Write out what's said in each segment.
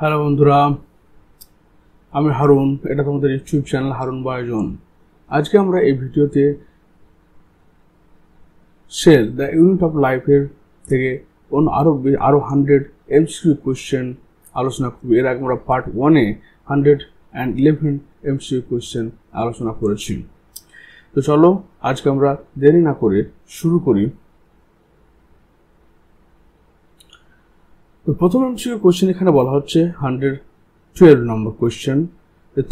Hello বন্ধুরা, আমি হারুন। এটা তোমাদের ইউটিউব চ্যানেল হারুন বায়োজন। আজকে আমরা এই ভিডিওতে সেল দ্য ইউনিট অফ লাইফের থেকে আরো 100 এমসিকিউ কোয়েশ্চেন আলোচনা করব। এর আগে আমরা পার্ট 1-এ 111 এমসিকিউ কোয়েশ্চেন আলোচনা করেছি। তো চলো আজকে আমরা দেরি না করে শুরু করি। তো প্রথম এমসিকিউ কোয়েশ্চেন এখানে বলা হচ্ছে 112 নম্বর কোয়েশ্চেন,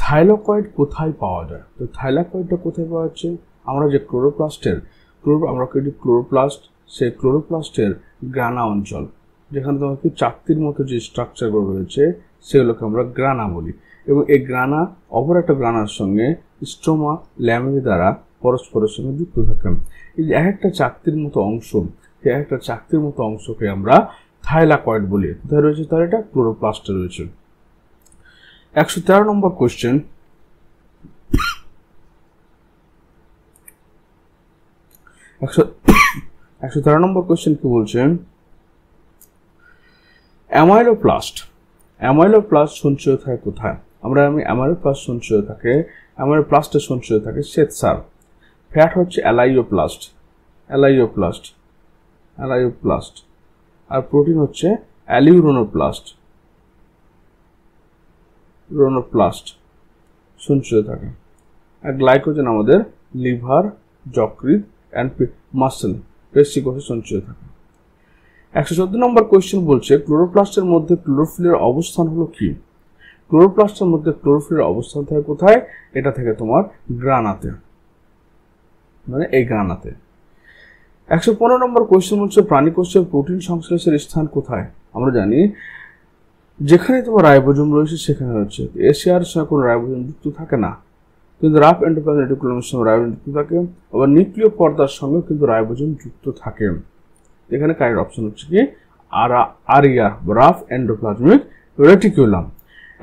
থাইলাকয়েড কোথায় পাওয়া যায়? তো থাইলাকয়েডটা কোথায় পাওয়া যাচ্ছে? আমরা যে ক্লোরোপ্লাস্ট, সেই ক্লোরোপ্লাস্টের গ্রানা অঞ্চল, যেখানে তোমাকে চাকতির মতো যে স্ট্রাকচারগুলো রয়েছে সেগুলোকে আমরা গ্রানা বলি, এবং এই গ্রানা অপর একটা গ্রানার সঙ্গে স্ট্রোমা ল্যামেলি দ্বারা পরস্পরের সঙ্গে যুক্ত থাকে। এই যে একটা চাকতির মতো অংশকে আমরা থাইলাকয়েড বলি। কোথায় রয়েছে? তার এটা ক্লোরোপ্লাস্টে রয়েছে। 113 নম্বর কোয়েশ্চেন, কি বলছেন? অ্যামাইলোপ্লাস্ট সঞ্চয় থাকে কোথায়? অ্যামাইলোপ্লাস্ট সঞ্চয় থাকে শ্বেতসার। ফ্যাট হচ্ছে অ্যালাইওপ্লাস্ট, আর প্রোটিন হচ্ছে অ্যালিউরোনোপ্লাস্ট সঞ্চয় থাকে। আর গ্লাইকোজেন আমাদের লিভার, যকৃৎ অ্যান্ড মাসল পেশিকোষে সঞ্চয় থাকে। 114 নম্বর কোয়েশ্চেন বলছে, ক্লোরোপ্লাস্টের মধ্যে ক্লোরোফিলের অবস্থান হলো কি? ক্লোরোপ্লাস্টের মধ্যে ক্লোরোফিলের অবস্থান থাকে কোথায়? এটা থেকে তোমার গ্রানাতে, মানে এই গ্রানাতে। 115 নম্বর কোয়েশ্চেন বলছে, প্রাণীকোষের প্রোটিন সংশ্লেষের স্থান কোথায়? আমরা জানি যেখানে তোমার রাইবোজোম রয়েছে সেখানে হচ্ছে। এশিয়ার সঙ্গে কোনো রাইবোজোম যুক্ত থাকে না, কিন্তু রাফ এন্ডোপ্লাজমিক রেটিকুলামের সঙ্গে রাইবোজোম যুক্ত থাকে। আবার নিউক্লিয় পর্দার সঙ্গেও কিন্তু রাইবোজোম যুক্ত থাকে। এখানে কারেক্ট অপশন হচ্ছে কি আরিয়া, রাফ এন্ডোপ্লাজমিক রেটিকুলাম।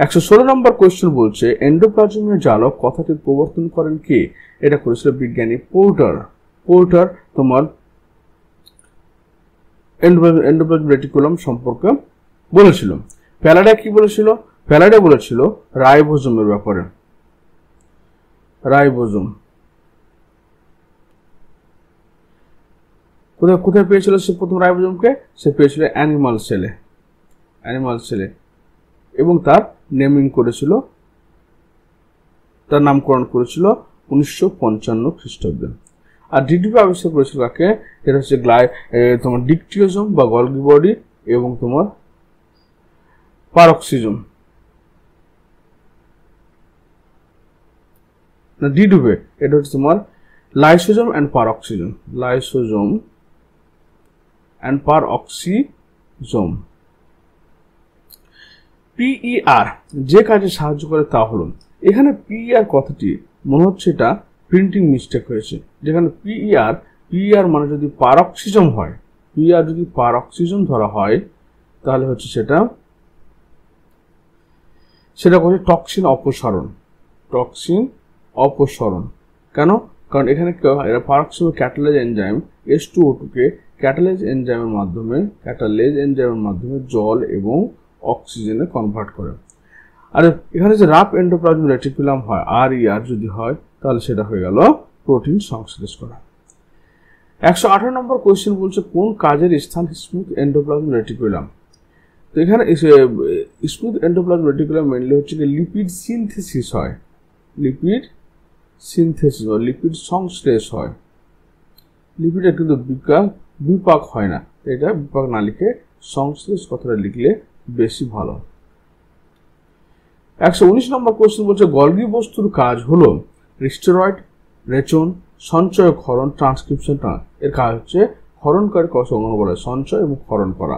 116 নম্বর কোয়েশ্চেন বলছে, এন্ডোপ্লাজমীয় জালক কথাটির প্রবর্তন করেন কে? এটা করেছিল বিজ্ঞানী পোর্টার তোমার এন্ডোপ্লাজমিক রেটিকুলাম সম্পর্কে বলেছিল। প্যালাডে কি বলেছিল? প্যালাডে বলেছিল রাইবোজোমের ব্যাপারে। রাইবোজোম কোথায় পেয়েছিল সে প্রথম রাইবোজোমকে? সে পেয়েছিল অ্যানিমাল সেলে, এবং তার নামকরণ করেছিল 1955 খ্রিস্টাব্দে। আর ডিডিপি আবিষ্কার করেছিল কাকে? এটা হচ্ছে তোমার ডিকটিওজোম বা গলগি বডি, এবং তোমার পারক্সিজম না ডিডুবে, এটা হচ্ছে তোমার লাইসোজোম অ্যান্ড পারক্সিজোম। পিইআর যে কাজে সাহায্য করে তা হলো, এখানে পিইআর কথাটি মনে হচ্ছে এটা প্রিন্টিং মিস্টেক হয়েছে। যেখানে পিইআর মানে যদি পারক্সিজম হয়, যদি পারক্সিজম ধরা হয়, তাহলে হচ্ছে সেটা করছে টক্সিন অপসরণ। কেন? কারণ এখানে এরা পারক্সিজম ক্যাটালেজ এনজাইম H2O2 কে ক্যাটালেজ এনজাইমের মাধ্যমে জল এবং অক্সিজেনে কনভার্ট করে। আর এখানে যে রাফ এন্ডোপ্লাজমিক রেটিকুলাম হয়, RER যদি হয়, তাহলে সেটা হয়ে গেল প্রোটিন সংশ্লেষ করা। 118 নম্বর কোয়েশ্চেন বলছে, কোন কাজের স্থান স্মুথ এন্ডোপ্লাজমিক রেটিকুলাম? তো এখানে স্মুথ এন্ডোপ্লাজমিক রেটিকুলাম মেইনলি হচ্ছে লিপিড সিনথেসিস হয়, লিপিড সংশ্লেষ হয়। লিপিডের কিন্তু বিপাক হয় না, এটা বিপাক না লিখে সংশ্লেষ কথাটা লিখলে বেশি ভালো। 119 নম্বর কোয়েশ্চেন বলছে, গলগি বস্তুর কাজ হলো স্টেরয়েড, রেচন, সঞ্চয়, ক্ষরণ, ট্রান্সক্রিপশন। এর কাজ হচ্ছে ক্ষরণকারী কোষ অঙ্গাণু বলে সঞ্চয় এবং ক্ষরণ করা।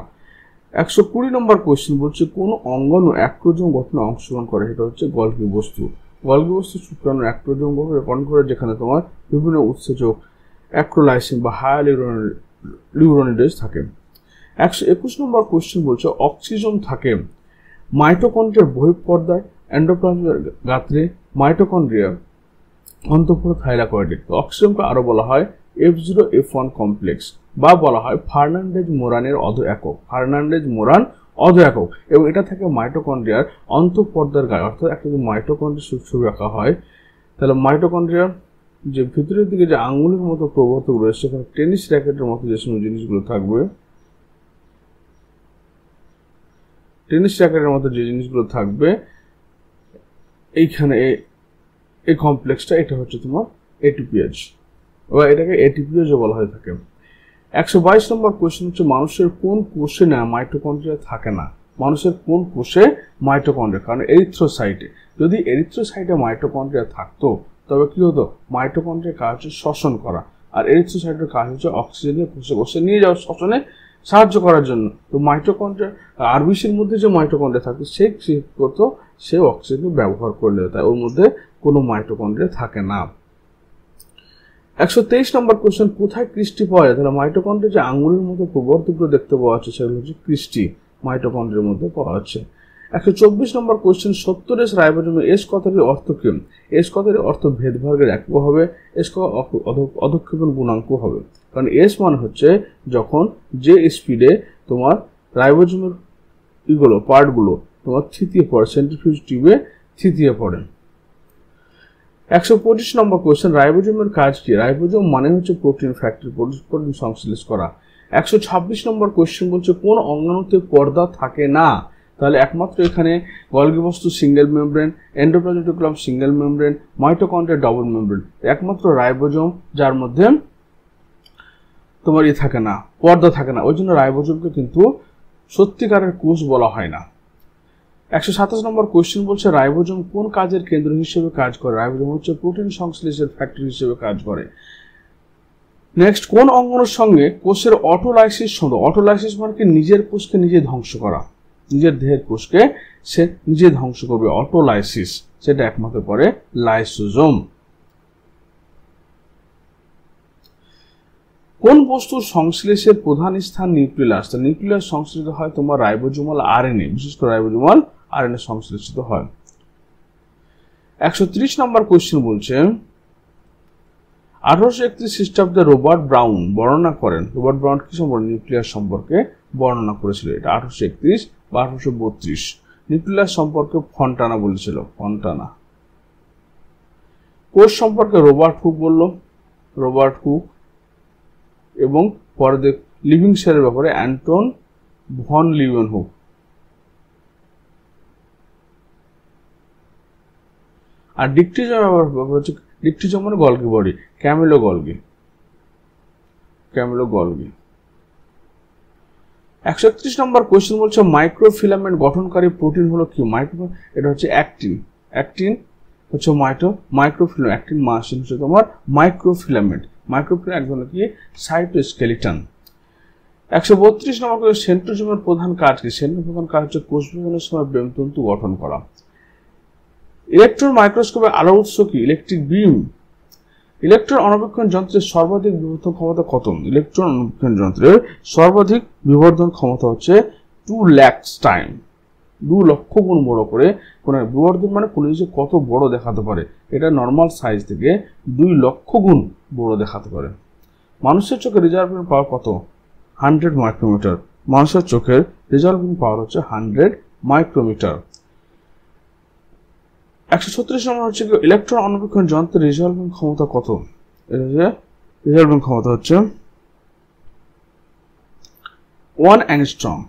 120 নম্বর কোয়েশ্চেন বলছে, কোন অঙ্গাণু অ্যাক্রোজোম গঠনে অংশগ্রহণ করে? এটা হচ্ছে গলগি বস্তু শুক্রাণু অ্যাক্রোজোম গঠন করে, যেখানে তোমার বিভিন্ন উৎসেচক অ্যাক্রোলাইসিন বা হায়ালুরোনিডেজ থাকে। 121 নম্বর কোয়েশ্চেন বলছে, অক্সিজোম থাকে মাইটোকন্ড্রিয়ার বহিঃপর্দায়, এন্ডোপ্লাজমের গাত্রে, মাইটোকন্ড্রিয়া অন্তঃপুর থাইলাকয়েডে। অক্সিজোমকে আরো বলা হয় F0F1 কমপ্লেক্স, বা বলা হয় ফার্নান্ডেজ মোরানের অধ একক, অর্ধ-একক, এবং এটা থাকে মাইটোকন্ড্রিয়ার অন্তঃপর্দার গায়ে। অর্থাৎ একটা যদি মাইটোকন্ড্রিয়ার ছবি আঁকা হয়, তাহলে মাইটোকন্ড্রিয়ার যে ভিতরের দিকে যে আঙুলের মতো প্রবর্তক রয়েছে, সেখানে টেনিস র্যাকেটের মতো যে সময় জিনিসগুলো থাকবে, টেনিস র্যাকেটের মতো যে জিনিসগুলো থাকবে এইখানে এই কমপ্লেক্সটা, এটা হচ্ছে তোমার এটিপিএজ, বা এটাকে এটিপিএজও বলা হয়ে থাকে। 122 নম্বর কোয়েশ্চেন হচ্ছে মানুষের কোন কোষে না মাইটোকন্ড্রিয়া থাকে না? মানুষের কোন কোষে মাইটোকন্ড্রিয়া? কারণ এরিথ্রোসাইটে, যদি এরিথ্রোসাইটে মাইটোকন্ড্রিয়া থাকতো তবে কি হতো? মাইটোকন্ড্রিয়ার কাজ হচ্ছে শ্বসন করা, আর এরিথ্রোসাইটের কাজ হচ্ছে অক্সিজেন কোষে কোষে নিয়ে যাওয়া, শ্বসনে সাহায্য করার জন্য। তো মাইটোকন্ড্রিয়া আরবিসির মধ্যে যে মাইটোকন্ড্রিয়া থাকতো সে কি করতো? সে অক্সিজেন ব্যবহার করে নিত, তাই ওর মধ্যে কোনো মাইটোকন্ড্রিয়া থাকে না। 123 নম্বর কোশ্চেন, কোথায় ক্রিস্টি পাওয়া যায়? তাহলে মাইটোকন্ড্রিয়া যে আঙুলের মতো প্রবর্তকগুলো দেখতে পাওয়া যাচ্ছে সেগুলো হচ্ছে ক্রিস্টি, মাইটোকন্ড্রিয়ার মধ্যে পাওয়া যাচ্ছে। 124 নম্বর কোশ্চেন, 70S রাইবোজোমে এস কথাটির অর্থ কি? এস কথাটির অর্থ ভেদভাগের একক হবে, এস অধক্ষেপণ গুণাঙ্ক হবে। কারণ এস মানে হচ্ছে যখন যে স্পিডে তোমার রাইবোজোমের পার্টগুলো তোমার থিতিয়ে পড়ে, সেন্ট্রিফিউজ টিউবে থিতিয়ে পড়ে। 125 নম্বর কোয়েশ্চেন, রাইবোজোমের কাজ কি? রাইবোজোম মানে হচ্ছে প্রোটিন ফ্যাক্টরি, প্রোটিন সংশ্লেষ করা। 126 নম্বর কোয়েশ্চেন বলছে কোন অঙ্গাণুতে পর্দা থাকে না? তাহলে একমাত্র এখানে গলগি বস্তু single membrane, endoplasmic reticulum single membrane, mitochondria double membrane, একমাত্র রাইবোজোম যার মধ্যে তোমার থাকে না, পর্দা থাকে না। ওই জন্য রাইবোজোমকে কিন্তু সত্যিকারের কোষ বলা হয় না। 127 নম্বর কোয়েশ্চেন বলছে রাইবোজোম কোন কাজের কেন্দ্র হিসেবে কাজ করে? রাইবোজোম হচ্ছে প্রোটিন সংশ্লেষের ফ্যাক্টরি হিসেবে কাজ করে। নেক্সট, কোন অঙ্গাণুর সঙ্গে কোষের অটোলাইসিস সম্ভব? অটোলাইসিস মানে কি? নিজের কোষকে নিজে ধ্বংস করা, নিজের দেহের কোষকে সে নিজে ধ্বংস করবে, অটোলাইসিস, সেটা একমাত্র করে লাইসোজোম। কোন বস্তুর সংশ্লেষের প্রধান স্থান নিউক্লিয়াস? নিউক্লিয়াস সংশ্লেষিত হয় তোমার রাইবোজোমাল আরএনএ, বিশেষ করে রাইবোজোমাল আরএনএ সংশ্লেষিত হয়। 130 নম্বর কোয়েশ্চেন বলছে 1831 খ্রিস্টাব্দে রবার্ট ব্রাউন বর্ণনা করেন। রবার্ট ব্রাউন কি সম্পর্কে? নিউক্লিয়াস সম্পর্কে বর্ণনা করেছিল। এটা 1831 বা 1832। নিউক্লিয়াস সম্পর্কে ফন্টানা বলেছিল, ফন্টানা। কোষ সম্পর্কে রবার্ট হুক বলল, রবার্ট হুক। এবং পরে লিভিং সেলের ব্যাপারে অ্যান্টন ভন লিউয়েনহুক। আর ডিকটিজম ব্যাপার হচ্ছে, ডিকটিজম মানে গলগি বডি, ক্যামেলো গলগি, ক্যামেলো গলগি। 131 নম্বর কোয়েশ্চেন বলছে মাইক্রোফিলামেন্ট গঠনকারী প্রোটিন হলো কি? এটা হচ্ছে অ্যাক্টিন। অ্যাক্টিন হচ্ছে মাইক্রোফিলামেন্ট, অ্যাক্টিন মাসিন হচ্ছে তোমার মাইক্রোফিলামেন্ট। মাইক্রোফিলামেন্ট এক ধরনের কি? সাইটোস্কেলিটন। 132 নম্বর কোয়েশ্চেন, সেন্ট্রোজোমের প্রধান কাজ কি? সেন্ট্রোজোমের প্রধান কাজ হচ্ছে কোষ বিভাজনের সময় ব্রেনতন্তু গঠন করা। ইলেকট্রন মাইক্রোস্কোপের আলোর উৎস কি? ইলেকট্রিক বিম। ইলেকট্রন অণুবীক্ষণ যন্ত্রের সর্বাধিক বিবর্ধন ক্ষমতা কত? ইলেকট্রন অণুবীক্ষণ যন্ত্রের সর্বাধিক বিবর্ধন ক্ষমতা হচ্ছে 2 লাখ টাইম, 2 লক্ষ গুণ বড় করে কোন বিবর্ধন মানে কোন জিনিস কত বড় দেখাতে পারে, এটা নর্মাল সাইজ থেকে 2 লক্ষ গুণ বড় দেখাতে পারে। মানুষের চোখের রিজলভিং পাওয়ার কত? 100 মাইক্রোমিটার। মানুষের চোখের রিজলভিং পাওয়ার হচ্ছে 100 মাইক্রোমিটার। 136 নম্বর হচ্ছে ইলেকট্রন অণুবীক্ষণ যন্ত্রের রিজলভিং ক্ষমতা কত? রিজলভিং ক্ষমতা হচ্ছে 1 অ্যাংস্ট্রম।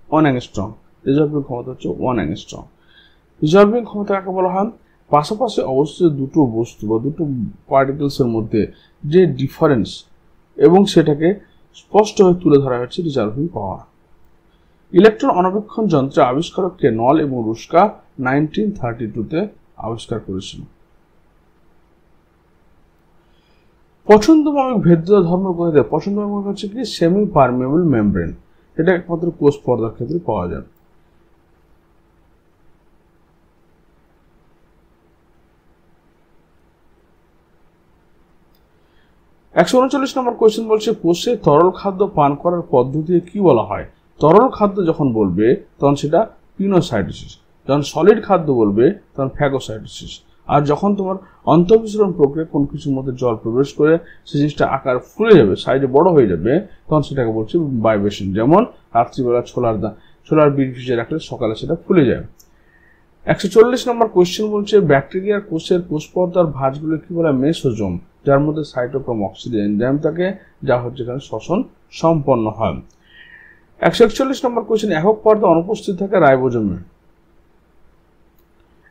1 অ্যাংস্ট্রম রিজলভিং ক্ষমতা হচ্ছে 1 অ্যাংস্ট্রম। রিজলভিং ক্ষমতা কাকে বলা হয়? পাশাপাশি অবস্থিত দুটো বস্তু বা দুটো পার্টিকেলসের মধ্যে যে ডিফারেন্স এবং সেটাকে স্পষ্টভাবে তুলে ধরা হচ্ছে রিজলভিং পাওয়ার। ইলেকট্রন অণুবীক্ষণ যন্ত্রের আবিষ্কারককে নল এবং রুস্কা 1932-তে আবিষ্কার করেছিল। পছন্দমৌলিক ভেদ্যতা ধর্ম কোথায়? পছন্দমৌলিক হচ্ছে কি? সেমি পারমেবল মেমব্রেন, এটা একমাত্র কোষ পর্দার ক্ষেত্রে পাওয়া যায়। একশো 39 নম্বর কোয়েশ্চেন বলছে কোষে তরল খাদ্য পান করার পদ্ধতিকে কি বলা হয়? তরল খাদ্য যখন বলবে তখন সেটা পিনোসাইটোসিস, যখন সলিড খাদ্য বলবে তখন ফ্যাগোসাইটোসিস। আর যখন তোমার অন্তঃবিসরণ প্রক্রিয়া কোন কিছুর মধ্যে জল প্রবেশ করে সেই জিনিসটা আকার ফুলে যাবে, সাইজে বড় হয়ে যাবে, তখন সেটাকে বলছে ভাইব্রেশন। যেমন রাত্রিবেলা সোলার বীজ ভিজে রাখলে সকালে সেটা ফুলে যায়। 140 নম্বর কোয়েশ্চেন বলছে ব্যাকটেরিয়ার কোষের কোষ পর্দার ভাঁজগুলো কি বলে? মেসোজোম, যার মধ্যে সাইটোক্রোম অক্সিডেজ এনজাইম থাকে, যা হচ্ছে এখানে শ্বসন সম্পন্ন হয়। 141 নম্বর কোয়েশ্চেন একক পর্দা অনুপস্থিত থাকে রাইবোজোমে।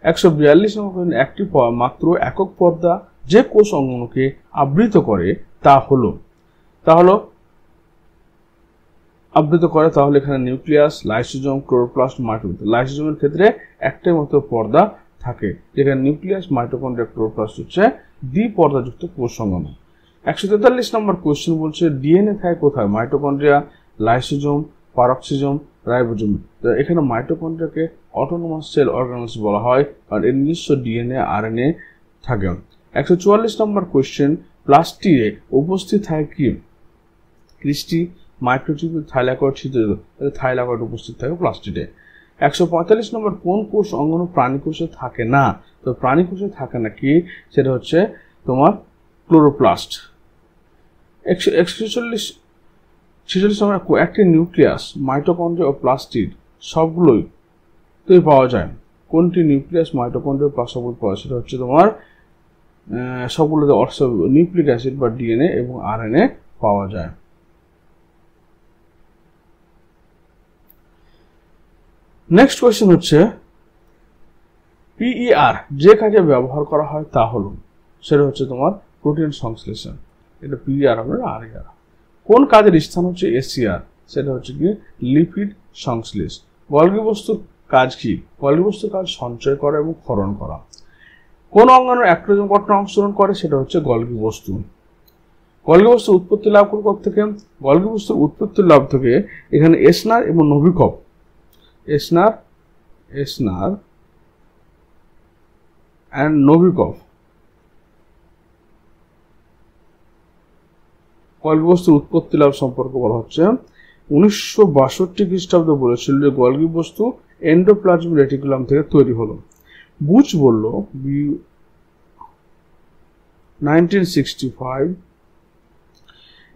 142 নম্বর কোয়েশ্চেন একটি মাত্র একক পর্দা যে কোষ অঙ্গনকে আবৃত করে তাহলে এখানে নিউক্লিয়াস, লাইসোজোম, ক্লোরোপ্লাস্ট, মাইটোকন্ড্রিয়া। লাইসোজোমের ক্ষেত্রে একটাই মাত্র পর্দা থাকে, যেখানে নিউক্লিয়াস, মাইটোকন্ড্রিয়া, ক্লোরোপ্লাস্ট হচ্ছে দ্বিপর্দাযুক্ত কোষ অঙ্গন। 143 নম্বর কোয়েশ্চেন বলছে ডিএনএ থাকে কোথায়? Mitochondria, lysosome, peroxisome, ribosome. এখানে মাইটোকন্ড্রিয়াকে অটোনোমাস সেল অর্গানেলস বলা হয়, আর এর নিজস্ব ডিএনএ, আরএনএ থাকে। 144 নম্বর কোয়েশ্চেন প্লাস্টিডে উপস্থিত থাকে কি? ক্রিস্টি, মাইক্রোটিউবিউল, থাইলাকয়েড, ছিদ্র। থাইলাকয়েড উপস্থিত থাকে প্লাস্টিডে। 145 নম্বর কোন কোষ অঙ্গন প্রাণী কোষে থাকে না? তো প্রাণী কোষে থাকে না কি? সেটা হচ্ছে তোমার ক্লোরোপ্লাস্ট। 146 নম্বর একটি নিউক্লিয়াস, মাইটোকন্ড্রিয়া ও প্লাস্টিড সবগুলোই তো পাওয়া যায়। কোনটি নিউক্লিয়াস, মাইটোকন্ড্রিয়া, প্লাস্টিড পাওয়া যায়? সেটা হচ্ছে তোমার সবগুলোতে নিউক্লিক অ্যাসিড বা ডিএনএ এবং আরএনএ পাওয়া যায়। নেক্সট কোয়েশ্চেন হচ্ছে পিইআর যে কাজে ব্যবহার করা হয় তা হলো, সেটা হচ্ছে তোমার প্রোটিন সংশ্লেষণ। এটা পিইআর হবে, আরইআর। কোন কাজের স্থান হচ্ছে এসিআর? সেটা হচ্ছে কি লিপিড সংশ্লেষ। গলগি বস্তুর কাজ কি? গলগি বস্তুর কাজ সঞ্চয় করা এবং ক্ষরণ করা। কোন অঙ্গাণু অ্যাক্টোজোম গঠনে অংশগ্রহণ করে? সেটা হচ্ছে গলগি বস্তু। গলগি বস্তুর উৎপত্তি লাভ করে থেকে গলগি বস্তুর উৎপত্তি লাভ থেকে এখানে এসনার এবং নভিকভ, এসনার অ্যান্ড নভিকভ গলগি বস্তুর উৎপত্তি লাভ সম্পর্কে বলা হচ্ছে। 1962 খ্রিস্টাব্দে বলেছিল যে গলগি বস্তু এন্ডোপ্লাজমিক রেটিকুলাম থেকে তৈরি হলো। বুচ বলল 1965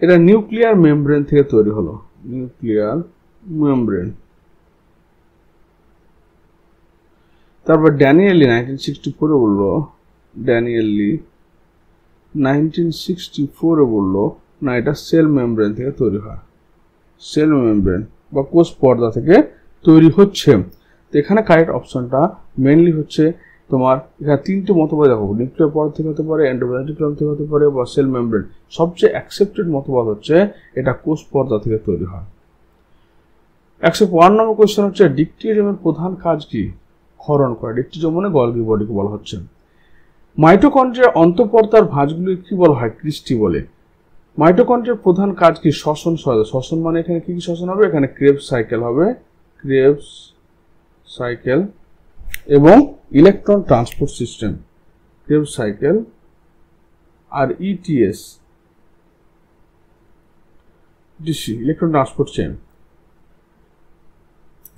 এটা নিউক্লিয়ার মেমব্রেন থেকে তৈরি হলো, নিউক্লিয়ার মেমব্রেন। তারপর ড্যানিয়েলি 1964 বললো, ড্যানিয়েলি 1964 বললো না এটা সেল মেমব্রেন থেকে তৈরি হয়, সেল মেমব্রেন বা কোষ পর্দা থেকে তৈরি হচ্ছে। তো এখানে কারেক্ট অপশনটা মেইনলি হচ্ছে তোমার এখানে তিনটে মতবাদ দেখো, নিউক্লিয়ার পর্দা থেকে হতে পারে, এন্ডোপ্লাজমিক থেকে হতে পারে বা সেল মেমব্রেন। সবচেয়ে অ্যাকসেপ্টেড মতবাদ হচ্ছে এটা কোষ পর্দা থেকে তৈরি হয়। 152 নম্বর কোয়েশ্চেন হচ্ছে ডিকটিজমের প্রধান কাজ কি? ক্ষরণ করা। ডিকটিজম মানে গলগি বডিকে বলা হচ্ছে। মাইটোকন্ড্রিয়ার অন্তঃপর্দার ভাঁজগুলি কি বলা হয়? ক্রিস্টি বলে। মাইটোকন্ড্রিয়ার প্রধান কাজ কি? শ্বসন সহায়তা। শ্বসন মানে এখানে কি কি শ্বসন হবে? এখানে ক্রেবস সাইকেল হবে, ক্রেবস সাইকেল এবং electron transport system, Krebs cycle আর ইটিএস ডিসি, ইলেকট্রন ট্রান্সপোর্ট চেইন।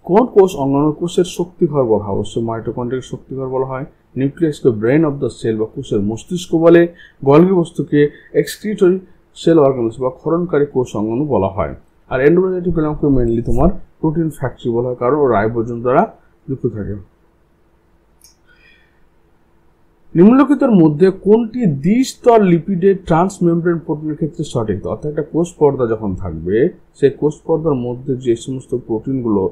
কোন কোষ অঙ্গাণু কোষের শক্তিঘর বলা হয়? অবশ্যই মাইটোকন্ড্রিয়াকে শক্তিঘর বলা হয়। নিউক্লিয়াসকে ব্রেন অফ দ্য সেল বা কোষের মস্তিষ্ক বলে। গলগি বস্তুকে এক্সক্রিটরি সেল অর্গানস বা ক্ষরণকারী কোষ অঙ্গাণু বলা হয়। আর এন্ডোপ্লাজমিক রেটিকুলামকে মেইনলি তোমার প্রোটিন ফ্যাক্টরি বলা হয়, কারণ ও রাইবোজোম দ্বারা যুক্ত থাকে। নিম্নলিখিতের মধ্যে কোনটি দ্বিস্তর লিপিডের ট্রান্সমেমব্রেন প্রোটিনের ক্ষেত্রে সঠিক? অর্থাৎ একটা কোষ পর্দা যখন থাকবে, সেই কোষ পর্দার মধ্যে যে সমস্ত প্রোটিনগুলো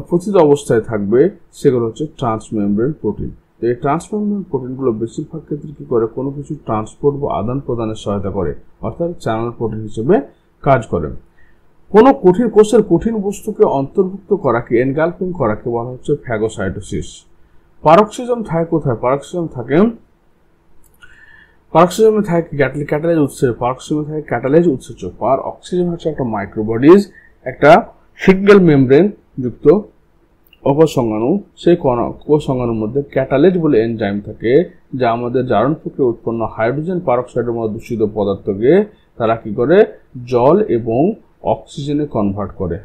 প্রতিত অবস্থায় থাকবে সেগুলো হচ্ছে ট্রান্সমেমব্রেন প্রোটিন। এই ট্রান্সমেমব্রেন প্রোটিনগুলো বেশিরভাগ ক্ষেত্রে কি করে? কোনো কিছু ট্রান্সপোর্ট বা আদান প্রদানের সহায়তা করে, অর্থাৎ চ্যানেল প্রোটিন হিসেবে কাজ করে। কোনো কঠিন কোষের কঠিন বস্তুকে অন্তর্ভুক্ত করাকে এনগালফিং করাকে বলা হচ্ছে ফ্যাগোসাইটোসিস। পারক্সিজম থাকে কোথায়? পারক্সিজমে থাকে ক্যাটালেজ উৎসেচক। পারক্সিজমে থাকে ক্যাটালেজ উৎসেচক। পারক্সিজম হচ্ছে একটা মাইক্রোবডিজ, একটা সিঙ্গেল মেমব্রেন যুক্ত অকোষ অঙ্গাণু। সেই কোষ অঙ্গাণুর মধ্যে ক্যাটালেজ বলে এনজাইম থাকে, যা আমাদের জারণ প্রক্রিয়া উৎপন্ন হাইড্রোজেন পারক্সাইডের মতো দূষিত পদার্থকে তারা কি করে? জল এবং অক্সিজেনে কনভার্ট করে।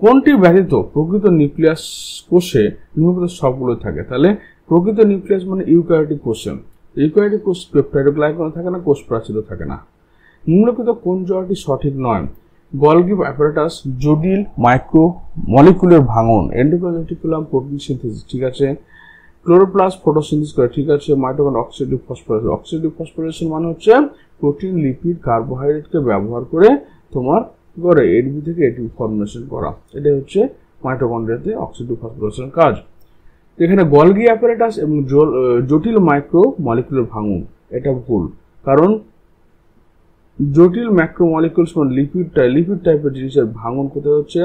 কোনটি ব্যতীত প্রকৃত নিউক্লিয়াস কোষে নিম্নলিখিত সবগুলো থাকে? তাহলে প্রকৃত নিউক্লিয়াস মানে ইউক্যারিওটিক কোষে। ইউক্যারিওটিক কোষ পেপটাইডোগ্লাইকান থাকে না, কোষ প্রাচীরও থাকে না। নিম্নলিখিত কোন জোড়াটি সঠিক নয়? গলগি অ্যাপারেটাস জটিল মাইক্রো মলিকুলের ভাঙন, এন্ডোপ্লাজমিক রেটিকুলাম প্রোটিন সিনথেসিস, ঠিক আছে। ক্লোরোপ্লাস্ট ফটোসিনথেসিস করে, ঠিক আছে। Mitochondria oxidative phosphorylation, oxidative phosphorylation মানে হচ্ছে প্রোটিন লিপিড কার্বোহাইড্রেটকে ব্যবহার করে তোমার কি করে এটিপি থেকে এটিপি ফর্মেশন করা, এটা হচ্ছে মাইটোকন্ড্রিয়াতে অক্সিডেটিভ ফসফোরাইলেশনের কাজ। এখানে গলগি অ্যাপারেটাস এবং জটিল মাইক্রো মলিকুলার ভাঙন, এটা ভুল, কারণ জটিল ম্যাক্রো মলিকুলস মানে লিপিড টাইপের জিনিসের ভাঙন কোথায় হচ্ছে,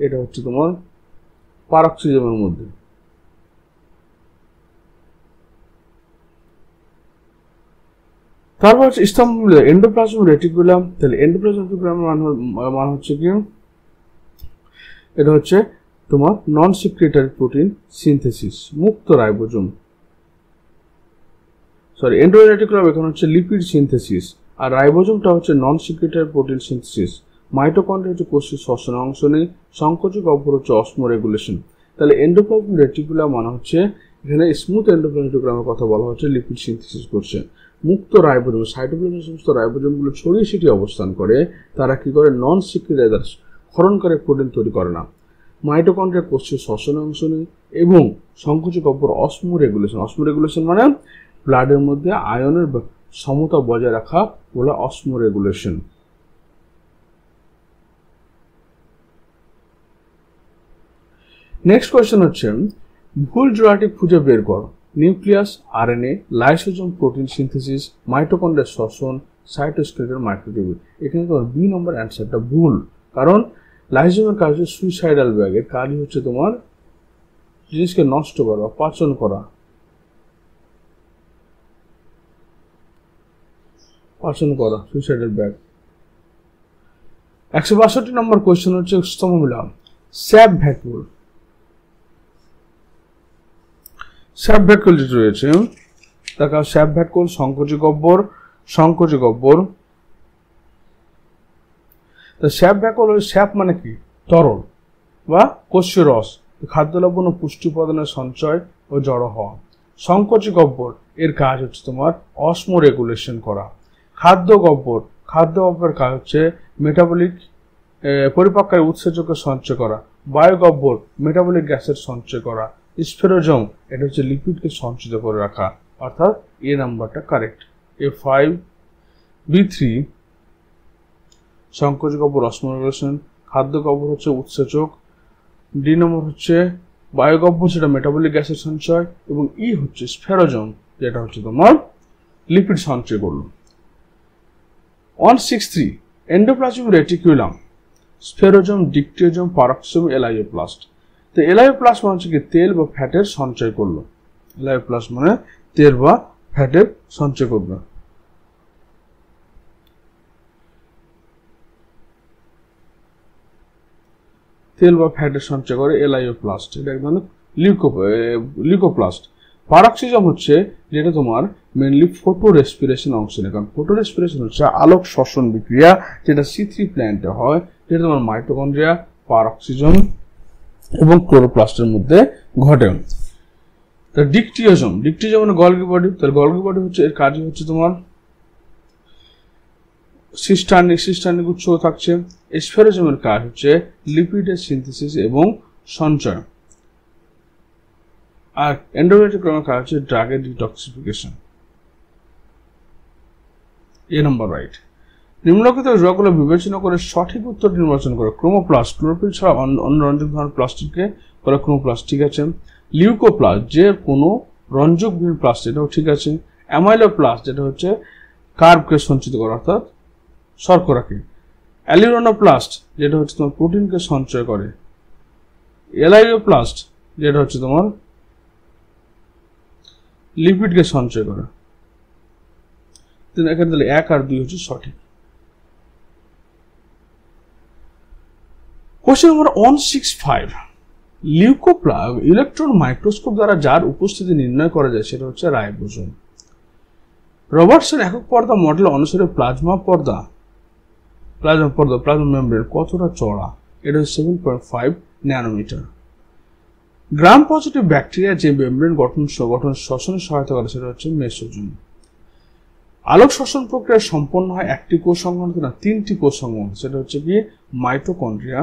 এটা হচ্ছে তোমার পারক্সিজমের মধ্যে। তারপর হচ্ছে এন্ডোপ্লাজমিক রেটিকুলাম, তাহলে এন্ডোপ্লাজমিক রেটিকুলাম মানে হচ্ছে কি, এটা হচ্ছে তোমার নন সিক্রেটারি প্রোটিন সিনথেসিস, মুক্ত রাইবোজোম, এন্ডোপ্লাজমিক রেটিকুলাম এখানে হচ্ছে লিপিড সিনথেসিস, আর রাইবোজোমটা হচ্ছে নন সিক্রেটারি প্রোটিন সিনথেসিস। মাইটোকন্ড্রিয়া হচ্ছে কোষের শ্বসনে অংশ নেই, সংকোচক অপর হচ্ছে অসমো রেগুলেশন। তাহলে এন্ডোপ্লাজমিক রেটিকুলাম মানে হচ্ছে এখানে স্মুথ এন্ডোপ্লাজমিক রেটিকুলামের কথা বলা হচ্ছে, লিপিড সিনথেসিস করছে। মুক্ত রাইবোজোম, সাইটোপ্লাজমের সমস্ত রাইবোজোমগুলো ছড়িয়ে ছিটিয়ে অবস্থান করে, তারা কি করে নন সিক্রেটারি ক্ষরণকারী প্রোটিন তৈরি করে না। মাইটোকন্ড্রিয়া কোষের শ্বসনে অংশ নেই এবং সংকোচক অপর অসমো রেগুলেশন। অসমো রেগুলেশন মানে ব্লাডের মধ্যে আয়নের সমতা বজায় রাখা বলে অসমো রেগুলেশন। নেক্সট কোয়েশ্চেন হচ্ছে ভুল জোড়াটি খুঁজে বের করো। Nucleus, RNA, lysosome protein synthesis, মাইটোকন্ড্রিয়ার শ্বসন, সাইটোস্কেলেটন মাইক্রোটিউবিউল। এখানে তোমার বি নম্বর অ্যান্সারটা ভুল, কারণ লাইসোজোমের কাজ হচ্ছে সুইসাইডাল ব্যাগ, এর কাজই হচ্ছে তোমার জিনিসকে নষ্ট করা, পাচন করা, সুইসাইডাল ব্যাগ। 162 নম্বর কোয়েশ্চেন হচ্ছে স্তম্ভমিলন, স্যাপ ভ্যাকুল। স্যাপ ভ্যাকুল যেটা রয়েছে, দেখো স্যাপ ভ্যাকুল সংকোচক অব্বর। তো স্যাপ ভ্যাকুল, স্যাপ মানে কি, তরল বা কোষীয় রস, খাদ্য লবণ ও পুষ্টি উপাদানের সঞ্চয় ও জড়ো হওয়া। সংকোচক অব্বর, এর কাজ হচ্ছে তোমার অসমো রেগুলেশন করা। খাদ্য গব্বর কাজ হচ্ছে মেটাবলিক পরিপাককারী উৎসেচকের সঞ্চয় করা। বায়ু গব্বর, মেটাবলিক গ্যাসের সঞ্চয় করা। স্ফেরোজম, এটা হচ্ছে লিপিডকে সঞ্চিত করে রাখা, অর্থাৎ এ নাম্বারটা কারেক্ট। A5 B3 সংকোচক অব্বর অসমো রেগুলেশন, খাদ্য গব্বর হচ্ছে উৎসেচক, ডি নম্বর হচ্ছে বায়ু গব্বর, সেটা মেটাবলিক গ্যাসের সঞ্চয়, এবং ই হচ্ছে স্ফেরোজম, যেটা হচ্ছে তোমার লিপিড সঞ্চয় করলো। 163 এন্ডোপ্লাজমিক রেটিকুলাম, স্ফেরোজম, ডিকটিওজম, পারক্সিজম, এলাইওপ্লাস্ট। তো এলাইওপ্লাস্ট মানে হচ্ছে কি তেল বা ফ্যাটের সঞ্চয় করলো, এলাইওপ্লাস্ট মানে তেল বা ফ্যাটের সঞ্চয় করবে। তেল বা ফ্যাটের সঞ্চয় করে এলাইওপ্লাস্ট, এটা এক ধরনের লিউকোপ্লাস্ট। পারক্সিজম হচ্ছে যেটা তোমার মেনলি ফটো রেসপিরেশন অংশ নেই, কারণ ফটো রেসপিরেশন হচ্ছে আলোক শ্বসন বিক্রিয়া, যেটা C3 প্ল্যান্টে হয়, যেটা তোমার মাইটোকন্ড্রিয়া, পারক্সিজম এবং ক্লোরোপ্লাস্টের মধ্যে ঘটে। ডিকটিওজম মানে গলগি বডি, তাহলে গলগি বডি হচ্ছে এর কাজই হচ্ছে তোমার সিস্টার্নিক উৎস থাকছে। স্ফেরোজমের কাজ হচ্ছে লিপিডের সিনথেসিস এবং সঞ্চয়, আর এন্ডোপ্লাজমিক কাজ হচ্ছে ড্রাগের ডিটক্সিফিকেশন। এ নম্বর রাইট। নিম্নলিখিত জোড়াগুলো বিবেচনা করে সঠিক উত্তর নির্বাচন করো। ক্রোমোপ্লাস্ট, ক্লোরোফিল ছাড়া অন্য রঞ্জক ধরনের প্লাস্টিককে বলে ক্রোমোপ্লাস্ট, ঠিক আছে। লিউকোপ্লাস্ট, যে কোনো রঞ্জকবিহীন প্লাস্ট, এটাও ঠিক আছে। অ্যামাইলোপ্লাস্ট, যেটা হচ্ছে কার্বকে সঞ্চিত করা, অর্থাৎ শর্করাকে। অ্যালিউরোনোপ্লাস্ট, যেটা হচ্ছে তোমার প্রোটিনকে সঞ্চয় করে। এলাইওপ্লাস্ট, যেটা হচ্ছে তোমার লিপিডকে সঞ্চয় করে। এখানে তাহলে 1 আর 2 হচ্ছে সঠিক। কোশ্চেন নম্বর 165, ইলেকট্রন মাইক্রোস্কোপ দ্বারা যার উপস্থিতি নির্ণয় করা যায় সেটা হচ্ছে রাইবোজোম। রবার্টসন একক পর্দা মডেল অনুসারে প্লাজমা মেমব্রেন কতটা চড়া? এটা হচ্ছে 7.5 ন্যানোমিটার। গ্রাম পজিটিভ ব্যাকটেরিয়া যে মেমব্রেন গঠন শ্বসনে সহায়তা করে সেটা হচ্ছে মেসোজোম। আলোক শ্বসন প্রক্রিয়া সম্পন্ন হয় একটি কোষ সংলগ্ন না তিনটি কোষ সংলগ্ন, সেটা হচ্ছে কি মাইটোকন্ড্রিয়া,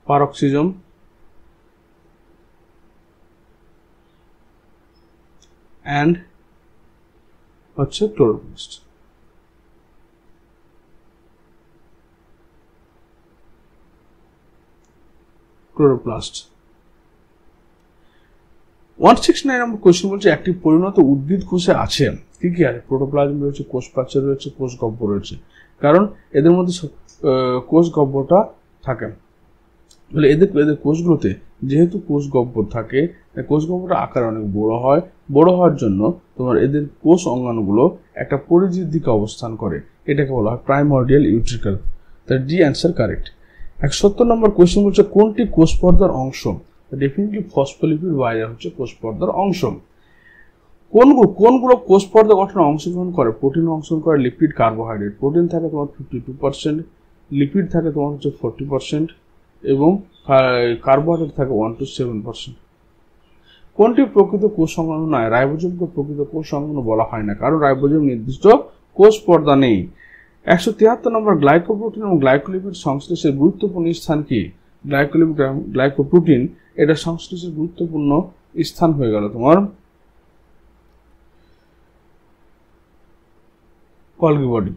পারক্সিজম and হচ্ছে ক্লোরোপ্লাস্ট। ক্লোরোপ্লাস্ট 169 নম্বর কোশ্চেন বলছে একটি পরিণত উদ্ভিদ কোষে আছে কি কি আছে? প্রোটোপ্লাজম রয়েছে, কোষ প্রাচীর রয়েছে, কোষ গহ্বর রয়েছে। কারণ এদের মধ্যে কোষ গহ্বরটা থাকে, বলে এদের কোষগুলোতে যেহেতু কোষ গহ্বর থাকে, কোষ গহ্বরটা আকার অনেক বড় হয়। বড় হওয়ার জন্য তোমার এদের কোষ অঙ্গাণুগুলো একটা পরিধির দিকে অবস্থান করে, এটাকে বলা হয় প্রাইমর্ডিয়াল ইউট্রিকল। তার ডি অ্যান্সার কারেক্ট। 170 নম্বর কোশ্চেন বলছে কোনটি কোষ পর্দার অংশ? ডেফিনেটলি ফসফোলিপিড বাইরে হচ্ছে কোষ পর্দার অংশ। কোনগুলো কোষ পর্দা গঠনে অংশগ্রহণ করে? প্রোটিন অংশগ্রহণ করে, লিপিড, কার্বোহাইড্রেট। প্রোটিন থাকে তোমার 52%, লিপিড থাকে তোমার হচ্ছে 40% এবং কার্বোহাইড্রেট থাকে 1 to 7%। কোনটি প্রকৃত কোষ সংলগ্ন নয়? রাইবোজোমকে প্রকৃত কোষ সংলগ্ন বলা হয় না, কারণ রাইবোজোম নির্দিষ্ট কোষ পর্দা নেই। 173 নম্বর গ্লাইকোপ্রোটিন এবং গ্লাইকোলিপিড সংশ্লেষের গুরুত্বপূর্ণ স্থান কি? গ্লাইকোপ্রোটিন এটা সংশ্লেষের গুরুত্বপূর্ণ স্থান হয়ে গেল তোমার Golgi body.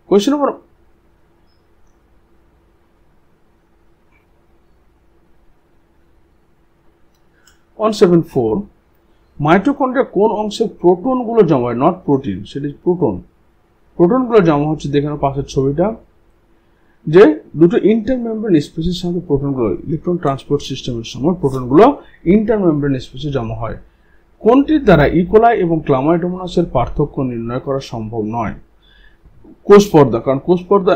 Question number 174, mitochondria কোন অংশে প্রোটনগুলো জমা হয়? নট প্রোটিন, সেটা প্রোটনগুলো জমা হচ্ছে, দেখানো পাশের ছবিটা, যে দুটো ইন্টারমেমব্রেন স্পেসের সাথে প্রোটনগুলো ইলেকট্রন ট্রান্সপোর্ট সিস্টেমের সময় প্রোটনগুলো ইন্টারমেমব্রেন স্পেসে জমা হয়। কোনটির দ্বারা ইকোলাই এবং ক্লামাইডোমোনাসের পার্থক্য নির্ণয় করা সম্ভব নয়? কোষ পর্দা, কারণ কোষ পর্দা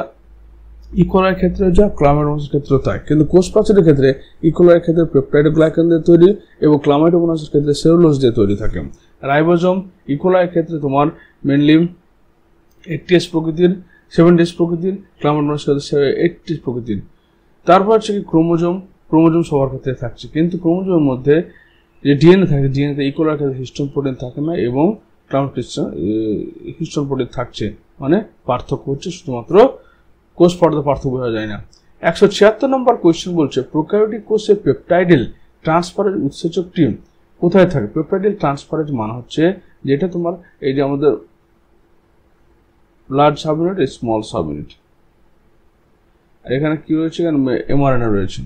ইকোলাইয়ের ক্ষেত্রে যা ক্লামাইডোমোনাসের ক্ষেত্রে তাই, কিন্তু কোষ প্রাচীরের ক্ষেত্রে ইকোলাইয়ের ক্ষেত্রে পেপটাইডোগ্লাইকান দিয়ে তৈরি এবং ক্লামাইডোমোনাসের ক্ষেত্রে সেলুলোজ দিয়ে তৈরি থাকে। রাইবোজোম ইকোলাইয়ের ক্ষেত্রে তোমার মেনলি 80S প্রকৃতির, 70S প্রকৃতির, ক্লামাইডোমোনাসের ক্ষেত্রে 80S প্রকৃতির। তারপর হচ্ছে কি ক্রোমোজোম সবার ক্ষেত্রে থাকছে, কিন্তু ক্রোমোজোমের মধ্যে যে ডিএনএ থাকে, ডিএনএতে ইকোলাইয়ের ক্ষেত্রে হিস্টোন প্রোটিন থাকে না এবং হিস্টোন প্রোটিন থাকছে, মানে পার্থক্য হচ্ছে শুধুমাত্র কোষ পর্দা, পার্থক্য বোঝা যায় না। 176 নম্বর কোয়েশ্চেন বলছে প্রোক্যারিওটিক কোষে পেপটাইডেল ট্রান্সফারেজ উৎসেচকটি কোথায় থাকে? পেপটাইডেল ট্রান্সফারেজ মানে হচ্ছে যেটা তোমার এই যে আমাদের লার্জ সাবইউনিট, স্মল সাবইউনিট, আর এখানে কি রয়েছে? এখানে এমআরএনএ রয়েছে।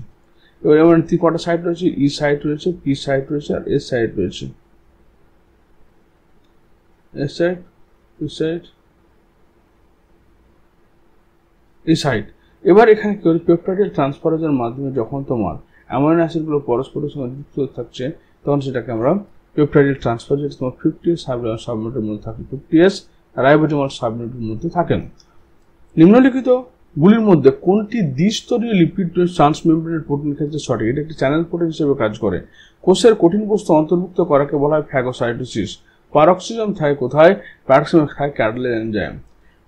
এবার এমআরএনএ কটা সাইট রয়েছে? ই সাইট রয়েছে, পি সাইট রয়েছে, আর এস সাইট রয়েছে। এস সাইট, পি সাইট, এই সাইট। এবার এখানে কি হচ্ছে? পেপটাইডেল ট্রান্সফারেজের মাধ্যমে যখন তোমার অ্যামাইনো অ্যাসিডগুলো পরস্পরের সঙ্গে যুক্ত থাকছে, তখন সেটাকে আমরা পেপটাইডেল ট্রান্সফার, যেটা তোমার 50S সাবইউনিটের মধ্যে থাকে, 50S রাইবোজোমাল সাবইউনিটের মধ্যে থাকেন। নিম্নলিখিত গুলির মধ্যে কোনটি দ্বিস্তরীয় লিপিড ট্রান্সমেমব্রেন প্রোটিন ক্ষেত্রে সঠিক? এটা একটি চ্যানেল প্রোটিন হিসেবে কাজ করে। কোষের কঠিন বস্তু অন্তর্ভুক্ত করাকে বলা হয় ফ্যাগোসাইটোসিস। পারক্সিজম থাকে কোথায়? প্যারক্সিজম থাকে ক্যাটালেজ এনজাইম।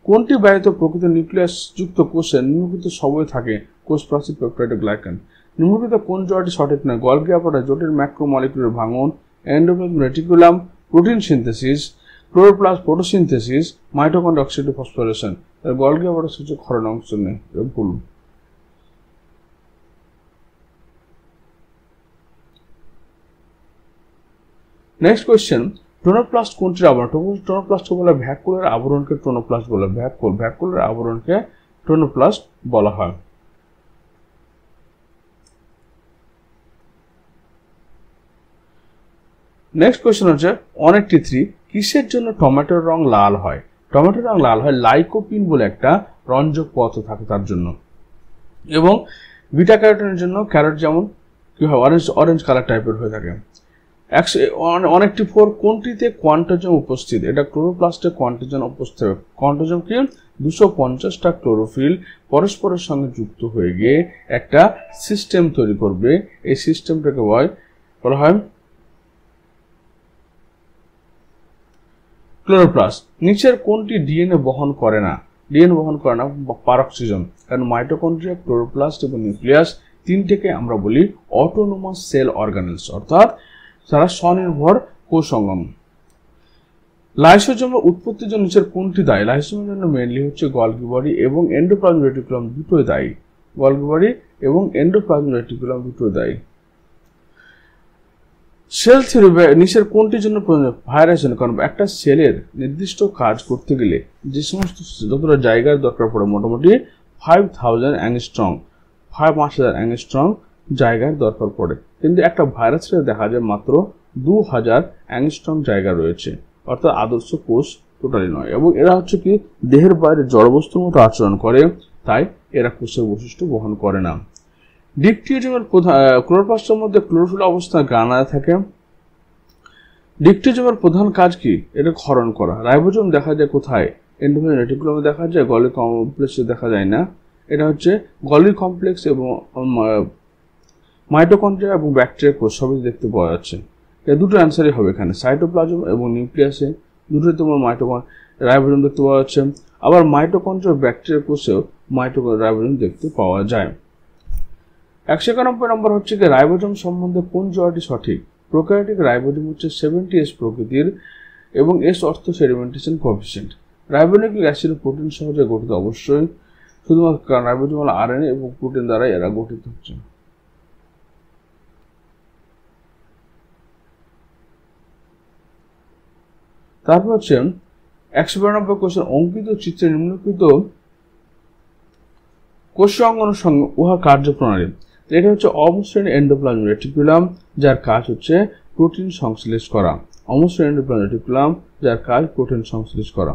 কোনটি ব্যতীত প্রকৃত নিউক্লিয়াস যুক্ত কোষে নিম্নলিখিত সবই থাকে? কোষ প্রাচীর, পেপটাইডোগ্লাইকান। নিম্নলিখিত কোন জোড়াটি সঠিক নয়? গলগি অ্যাপারেটাস, জটিল ম্যাক্রোমলিকুলার ভাঙন, endoplasmic reticulum, protein synthesis, chloroplast photosynthesis, mitochondria oxidative phosphorylation. Golgi apparatus হচ্ছে ক্ষরণ অংশ নেই, ভুল। নেক্সট কোয়েশ্চেন, টোনোপ্লাস্ট কোনটির আবরণ? টোনোপ্লাস্টকে বলা হয় ভ্যাকুলার আবরণকে টোনোপ্লাস্ট বলা হয়। ভ্যাকুলার আবরণকে টোনোপ্লাস্ট বলা হয়। নেক্সট কোয়েশ্চেন হচ্ছে 183, কিসের জন্য টমেটোর রং লাল হয়? টমেটোর রং লাল হয় লাইকোপিন বলে একটা রঞ্জক পদার্থ থাকে তার জন্য, এবং বিটা ক্যারোটিনের জন্য। ক্যারোট যেমন কি হয়? অরেঞ্জ কালার টাইপের হয়ে থাকে। 184, কোনটিতে কোয়ান্টোজম উপস্থিত? এটা ক্লোরোপ্লাস্টে কোয়ান্টোজম উপস্থিত। কোয়ান্টোজম কি? 250টা ক্লোরোফিল পরস্পরের সঙ্গে যুক্ত হয়ে গিয়ে একটা সিস্টেম তৈরি করবে। এই সিস্টেমটাকে বলা হয় ক্লোরোপ্লাস্ট নিচের কোনটি ডিএনএ বহন করে না? ডিএনএ বহন করে না পারক্সিজম, কারণ মাইটোকন্ড্রিয়া, ক্লোরোপ্লাস্ট এবং নিউক্লিয়াস তিনটেকে আমরা বলি অটোনোমাস সেল অর্গানেলস, অর্থাৎ তারা স্বনির্ভর কোষ অঙ্গন। লাইসোজোমের উৎপত্তির জন্য নিচের কোনটি দায়ী? লাইসোজোমের জন্য মেইনলি হচ্ছে গলগি বডি এবং এন্ডোপ্লাজমিক রেটিকুলাম দুটোই দায়ী। গলগি বডি এবং এন্ডোপ্লাজমিক রেটিকুলাম দুটোই দায়ী। সেল থিওরি নিচের কোনটির জন্য প্রয়োজন? ভাইরাস জন্য, কারণ একটা সেলের নির্দিষ্ট কাজ করতে গেলে যে সমস্ত যতটা জায়গার দরকার পড়ে মোটামুটি 5000 অ্যাংস্ট্রং 5000 অ্যাংস্ট্রং জায়গার দরকার পড়ে, কিন্তু একটা ভাইরাসের দেখা যায় মাত্র 2000 অ্যাংস্ট্রং জায়গা রয়েছে, অর্থাৎ আদর্শ কোষ টোটালি নয়। এবং এরা হচ্ছে কি দেহের বাইরে জড়বস্তুর মতো আচরণ করে, তাই এরা কোষের বৈশিষ্ট্য বহন করে না। ডিপটিওজোমের ক্লোরোপ্লাস্টের মধ্যে ক্লোরোফিল অবস্থা গ্রানায় থাকে। ডিপটিওজোমের প্রধান কাজ কি? এটা ক্ষরণ করা। রাইবোজোম দেখা যায় কোথায়? এন্ডোপ্লাজমিক রেটিকুলামে দেখা যায়, গলি কমপ্লেক্সে দেখা যায় না। এটা হচ্ছে গলি কমপ্লেক্স এবং মাইটোকন্ড্রিয়া এবং ব্যাকটেরিয়া কোষ সবই দেখতে পাওয়া যাচ্ছে। এই দুটো অ্যান্সারই হবে এখানে, সাইটোপ্লাজম এবং নিউক্লিয়াসে দুটোই তোমার রাইবোজোম দেখতে পাওয়া যাচ্ছে। আবার মাইটোকন্ড্রিয়া ব্যাকটেরিয়া কোষেও রাইবোজোম দেখতে পাওয়া যায়। 191 নম্বর হচ্ছে কি রাইবোজোম সম্বন্ধে কোন জোড়াটি সঠিক? প্রোক্যারিওটিক রাইবোজোম হচ্ছে 70S প্রকৃতির এবং এস অর্থ সেডিমেন্টেশন কোএফিসিয়েন্ট। রাইবোনিউক্লিক অ্যাসিড ও প্রোটিন সহজে গঠিত, অবশ্যই শুধুমাত্র রাইবোজোম হল আরএনএ এবং প্রোটিন দ্বারা এরা গঠিত হচ্ছে। তারপর হচ্ছে 192 কোষের অঙ্কিত চিত্রে নিম্নলিখিত কোষীয় অঙ্গনের সঙ্গে উহার কার্যপ্রণালী। এটা হচ্ছে অমসৃণ এন্ডোপ্লাজমিক রেটিকুলাম, যার কাজ হচ্ছে প্রোটিন সংশ্লেষ করা। অমসৃণ এন্ডোপ্লাজমিক রেটিকুলাম, যার কাজ প্রোটিন সংশ্লেষ করা।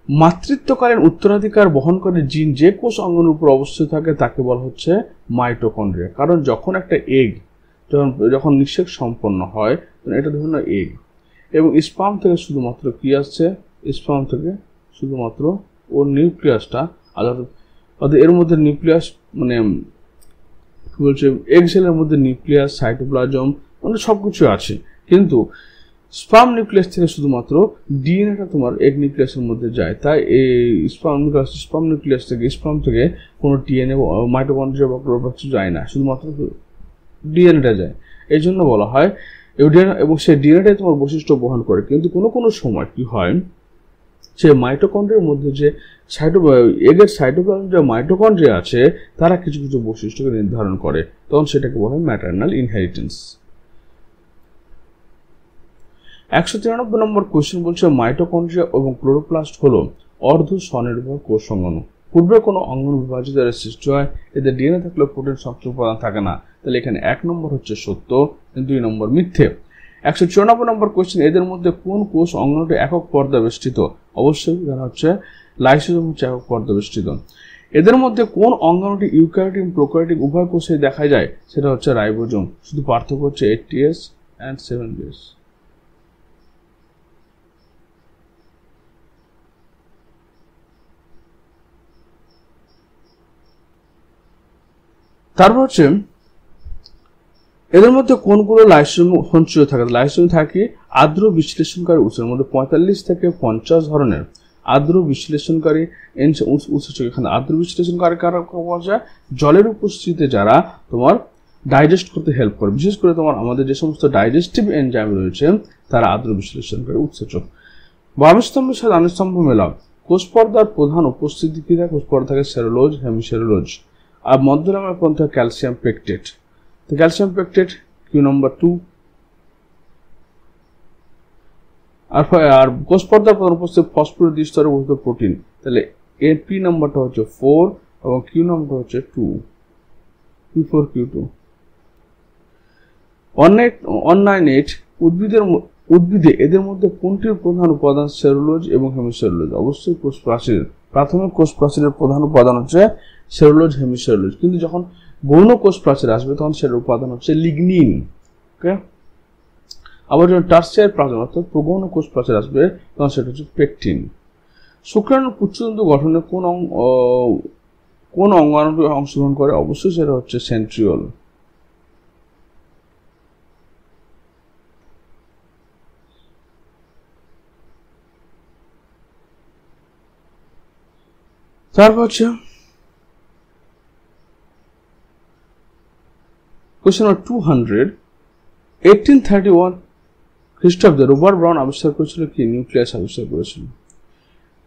মাতৃত্বকালীন উত্তরাধিকার বহনকারী জিন যে কোষ অঙ্গনের উপর অবস্থিত থাকে তাকে বলা হচ্ছে মাইটোকন্ড্রিয়া। কারণ যখন একটা এগ যখন নিষেক সম্পন্ন হয়, এটা ধরুন এগ, এবং স্পার্ম থেকে শুধুমাত্র কি আসছে? স্পার্ম থেকে শুধুমাত্র ওর নিউক্লিয়াসটা, অর্থাৎ এর মধ্যে নিউক্লিয়াস মানে কি বলছে, এগ সেলের মধ্যে নিউক্লিয়াস, সাইটোপ্লাজম মানে সবকিছু আছে, কিন্তু স্পার্ম নিউক্লিয়াস থেকে শুধুমাত্র ডিএনএটা তোমার এগ নিউক্লিয়াসের মধ্যে যায়। তাই এই স্পার্ম নিউক্লিয়াস থেকে স্পার্ম থেকে কোনো ডিএনএ মাইটোকন্ড্রিয়া বা ক্লোরোপ্লাস্ট যায় না, শুধুমাত্র ডিএনএটা যায়। এই জন্য বলা হয় এবং সেই ডিএনএটাই তোমার বৈশিষ্ট্য বহন করে। কিন্তু কোনো সময় কি হয়, সে মাইটোকন্ড্রিয়ার মধ্যে যে এগের সাইটোপ্লাজম যে মাইটোকন্ড্রিয়া আছে তারা কিছু কিছু বৈশিষ্ট্যকে নির্ধারণ করে, তখন সেটাকে বলা হয় ম্যাটারনাল ইনহেরিটেন্স। 193 নম্বর কোশ্চেন বলছে মাইটোকন্ড্রিয়া এবং ক্লোরোপ্লাস্ট হলো অর্ধ স্বনির্ভর কোষ অঙ্গাণু। পূর্বে কোনো অঙ্গাণু বিভাজিত সৃষ্টি হয়, এদের ডিএনএ থাকলেও প্রোটিন সংশ্লেষ উপাদান থাকে না, তাহলে এখানে 1 নম্বর হচ্ছে সত্য, 2 নম্বর মিথ্যে। 194 নম্বর কোশ্চেন এদের মধ্যে কোন কোষ অঙ্গাণুটি একক পর্দা বেষ্টিত? অবশ্যই জানা হচ্ছে লাইসোজোম হচ্ছে একক পর্দা বেষ্টিত। এদের মধ্যে কোন অঙ্গাণুটি ইউক্যারিওটিক এবং প্রোক্যারিওটিক উভয় কোষে দেখা যায়? সেটা হচ্ছে রাইবোজোম, শুধু পার্থক্য হচ্ছে 8S and 7S। তারপর হচ্ছে এদের মধ্যে কোনগুলো লাইসোজোম সঞ্চিত থাকে? লাইসোজোম থাকে আর্দ্র বিশ্লেষণকারী উৎসের মধ্যে 45 থেকে 50 ধরনের আর্দ্র বিশ্লেষণকারী উৎস। এখানে আর্দ্র বিশ্লেষণকারী কারা পাওয়া যায়? জলের উপস্থিতিতে যারা তোমার ডাইজেস্ট করতে হেল্প করে, বিশেষ করে তোমার আমাদের যে সমস্ত ডাইজেস্টিভ এনজাইম রয়েছে তারা আর্দ্র বিশ্লেষণকারী উৎসেচক। বাম স্তম্ভের সাথে আনুস্তম্ভ মেলাও। কোষ পর্দার প্রধান উপস্থিতি কি থাকে? কোষ পর্দা থাকে সেলুলোজ, হেমিসেলুলোজ, আর মধ্যরামের পন্থা ক্যালসিয়াম পেকটেট। তো ক্যালসিয়াম পেকটেট কিউ নম্বর 2। আর কোষ পর্দার প্রধান উপস্থিত ফসফরাস দ্বিস্তরে গঠিত প্রোটিন, তাহলে এর পি নম্বরটা হচ্ছে 4 এবং কিউ নম্বরটা হচ্ছে 2, P4 Q2। 198 উদ্ভিদে এদের মধ্যে কোনটির প্রধান উপাদান সেলুলোজ এবং হেমিসেলুলোজ? অবশ্যই কোষ প্রাচীর। প্রাথমিক কোষ প্রাচীরের প্রধান উপাদান হচ্ছে সেলুলোজ, হেমিসেলুলোজ, কিন্তু যখন গৌণ কোষ প্রাচীর আসবে তখন সেটার উপাদান হচ্ছে লিগনিন। ওকে, আবার যখন টার্সিয়ারি প্লাজম অর্থাৎ প্রগৌণ কোষ প্রাচীর আসবে তখন সেটা হচ্ছে পেকটিন। শুক্রাণুর পুচ্ছতন্তু গঠনে কোন অঙ্গাণুটি অংশগ্রহণ করে? অবশ্যই সেটা হচ্ছে সেন্ট্রিওল। তারপর হচ্ছে কোয়েশ্চেন নাম্বার 200 1831 খ্রিস্টাব্দে রবার্ট ব্রাউন আবিষ্কার করেছিল কি? নিউক্লিয়াস আবিষ্কার করেছিল।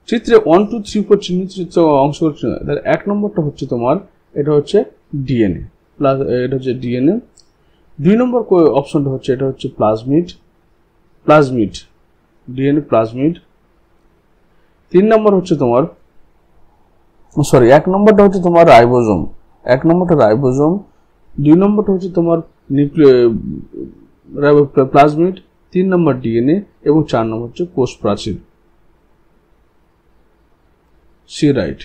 চিত্রে 1 2 3 4 চিহ্নিত অংশ করছে। তাহলে 1 নম্বরটা হচ্ছে তোমার, এটা হচ্ছে ডিএনএ প্লাস, এটা হচ্ছে ডিএনএ। 2 নম্বর অপশনটা হচ্ছে, এটা হচ্ছে প্লাজমিড ডিএনএ প্লাজমিড। 3 নম্বর হচ্ছে তোমার, সরি 1 নম্বরটা হচ্ছে তোমার রাইবোজোম, 1 নম্বরটা রাইবোজোম। 2 নম্বরটা হচ্ছে তোমার প্লাজমিড, 3 নম্বর ডিএনএ এবং 4 নম্বর হচ্ছে কোষ প্রাচীর। C right.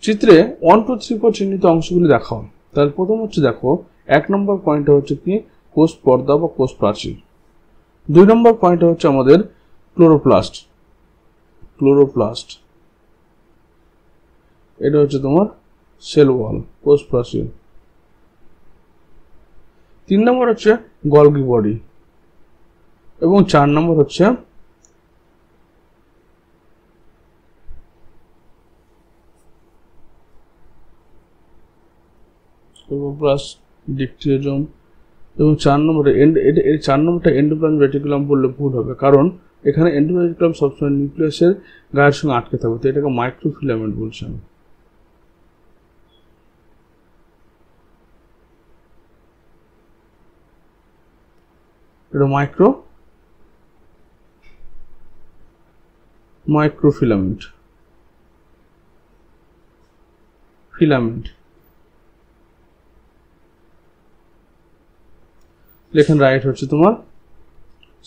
চিত্রে 1 2 3 4 চিহ্নিত অংশগুলি দেখাও। তাহলে প্রথম হচ্ছে দেখো 1 নম্বর পয়েন্টটা হচ্ছে কি? কোষ পর্দা বা কোষ প্রাচীর। 2 নম্বর পয়েন্টটা হচ্ছে আমাদের ক্লোরোপ্লাস্ট, এটা হচ্ছে তোমার সেল ওয়াল, কোষ প্রাচীর। 3 নম্বর হচ্ছে গলগি বডি এবং 4 নম্বর হচ্ছে ডিকটিওজোম এবং 4 নম্বরে 4 নম্বরটা এন্ডোপ্লাজমিক রেটিকুলাম বললে ভুল হবে, কারণ এখানে এন্ডোপ্লাজমিক রেটিকুলাম সবসময় নিউক্লিয়াসের গায়ের সঙ্গে আটকে থাকবে, তো এটাকে মাইক্রোফিলামেন্ট বলছি আমি। এটা মাইক্রোফিলামেন্ট লেখেন রাইট হচ্ছে তোমার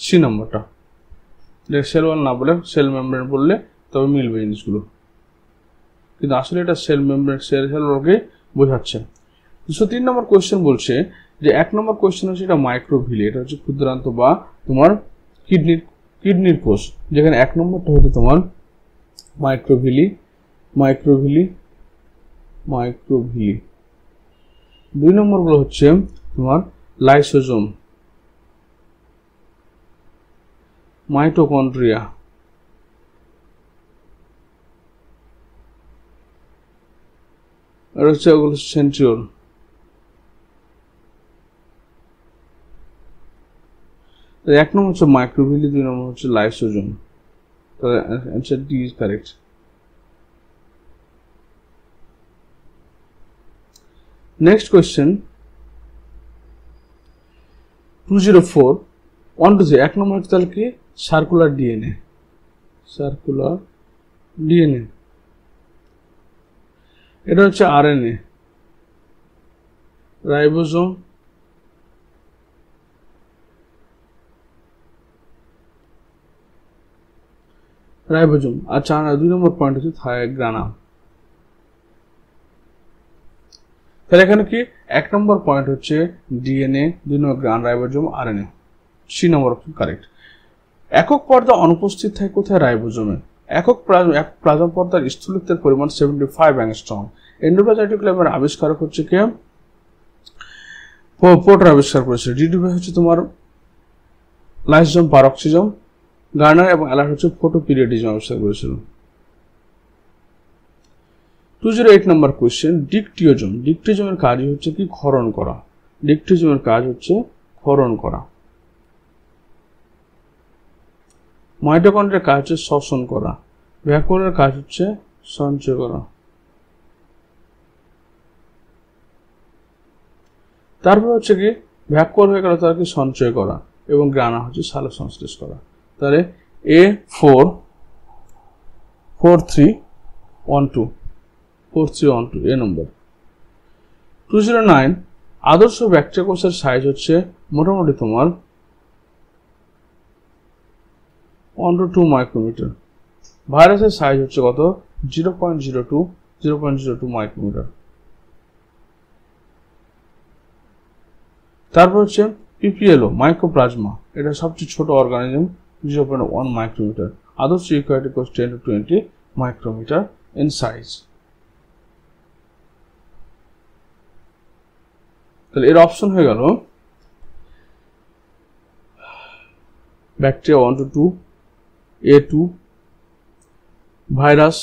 সি নম্বরটা। সেল ওয়াল না বলে সেল মেমব্রেন বললে তবে মিলবে জিনিসগুলো, কিন্তু আসলে এটা সেল মেমব্রেন সেল ওয়ালকে বোঝাচ্ছে। 203 নম্বর কোয়েশ্চেন বলছে যে 1 নম্বর কোয়েশ্চেন হচ্ছে এটা মাইক্রোভিলি, এটা হচ্ছে ক্ষুদ্রান্ত বা তোমার কিডনির কোষ, যেখানে 1 নম্বরটা হচ্ছে তোমার মাইক্রোভিলি। 2 নম্বরগুলো হচ্ছে তোমার লাইসোজোম, মাইটোকন্ড্রিয়া, আর হচ্ছে ওগুলো সেন্ট্রিওল। 1 নম্বর হচ্ছে মাইক্রোভিলি, 2 নম্বর হচ্ছে লাইসোজোম। তাহলে answer D is correct. Next question 204 1 2 3। 1 নম্বর হচ্ছে তাহলে কি? সার্কুলার ডিএনএ, এটা হচ্ছে আরএনএ, রাইবোজোম, আর 2 নম্বর পয়েন্ট হচ্ছে থায়াগ্রানা। তাহলে এখানে কি 1 নম্বর পয়েন্ট হচ্ছে ডিএনএ, 2 নম্বর গ্রান, রাইবোজোম, আরএনএ। সি নম্বর অপশন কারেক্ট। একক পর্দা অনুপস্থিত থাকে কোথায়? রাইবোজোমে। একক প্লাজমা পর্দার স্থূলত্বের পরিমাণ 75 অ্যাংস্ট্রম। এন্ডোপ্লাজমিক রেটিকুলামের আবিষ্কারক হচ্ছে কে? পোর্টার আবিষ্কার করেছে। ডিডিভাই হচ্ছে তোমার লাইসোজোম পারক্সিজম, গার্নার এবং অ্যালার্ট হচ্ছে ফটোপিরিয়ডিজম আবিষ্কার করেছিল। 208 নম্বর কোয়েশ্চেন ডিকটিওজমের কাজ হচ্ছে কি? ক্ষরণ করা। মাইটোকন্ড্রিয়ার কাজ হচ্ছে শ্বসন করা। ভ্যাকুওলের কাজ হচ্ছে সঞ্চয় করা। তারপর হচ্ছে কি ভ্যাকুওল হয়ে গেল, তার কি সঞ্চয় করা, এবং গ্রানা হচ্ছে সালো সংশ্লেষ করা। তাহলে A4312 এ নম্বর। 209 আদর্শ ব্যাকটেরিয়া কোষের সাইজ হচ্ছে মোটামুটি তোমার 1 to 2 মাইক্রোমিটার। ভাইরাসের সাইজ হচ্ছে কত? 0.02 মাইক্রোমিটার। তারপর হচ্ছে পিপিএলও মাইক্রোপ্লাজমা, এটা সবচেয়ে ছোট অর্গানিজম, 0.1 মাইক্রোমিটার। আদর্শ ইউক্যারিওটিক কোষ 10 to 20 মাইক্রোমিটার ইন সাইজ। তাহলে এর অপশন হয়ে গেল bacteria 1 to 2, A2, virus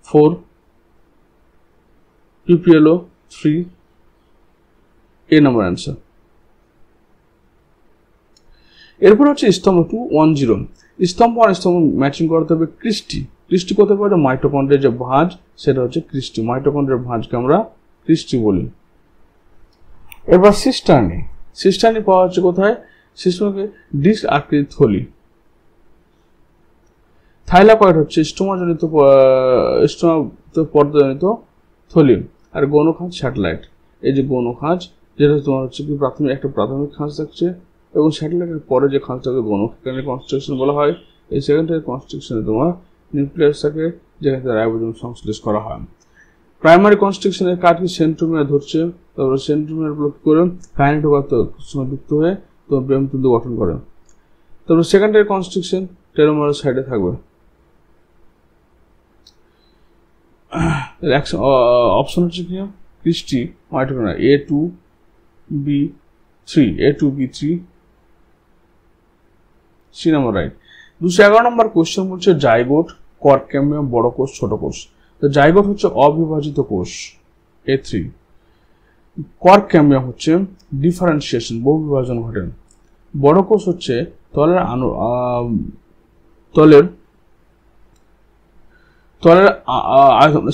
4, PPLO 3, A number answer. এরপর হচ্ছে স্তম্ভ 210, স্তম্ভ আর স্তম্ভ ম্যাচিং করতে হবে ক্রিস্টি। ক্রিস্টি করতে পারে মাইটোকন্ড্রিয়ার যে ভাঁজ সেটা হচ্ছে ক্রিস্টি, মাইটোকন্ড্রিয়ার ভাঁজকে আমরা ক্রিস্টি বলি। এবার সিস্টার্নি, সিস্টার্নি পাওয়া হচ্ছে কোথায়? সিস্টার্নিকে ডিস্ক আকৃতির থলি। থাইলাকয়েড হচ্ছে স্টোমাজনিত পর্দাজনিত থলি। আর গৌণখাঁজ স্যাটেলাইট, এই যে গৌণখাঁজ যেটা তোমার হচ্ছে কি একটা প্রাথমিক খাঁজ থাকছে এবং স্যাটেলাইটের পরে যে খাঁজ থাকে গৌণখাঁজ কনস্ট্রাকশন বলা হয়। এই সেকেন্ডারি কনস্ট্রাকশনে তোমার নিউক্লিয়াস থাকে যেখানে রাইবোজোম সংশ্লেষ করা হয়। প্রাইমারি কনস্ট্রাকশনের কাজ কি সেন্ট্রোমিয়ার ধরছে, তারপরে সেন্ট্রোমিয়ার ব্লক করে কাইনেটোগার যুক্ত হয়ে তোমার ব্রেমতন্তু গঠন করে। তারপরে সেকেন্ডারি কনস্ট্রাকশন টেলোমারের সাইডে থাকবে। অপশন হচ্ছে কি cristae mitochondria A2B3 C number right. 211 নম্বর কোশ্চেন বলছে জাইগোট, কর্ক ক্যাম্বিয়াম, বড় কোষ, ছোট কোষ। তো জাইগোট হচ্ছে অবিভাজিত কোষ A3, কর্ক ক্যাম্বিয়াম হচ্ছে ডিফারেন্সিয়েশন বহু বিভাজন ঘটে, বড় কোষ হচ্ছে তলের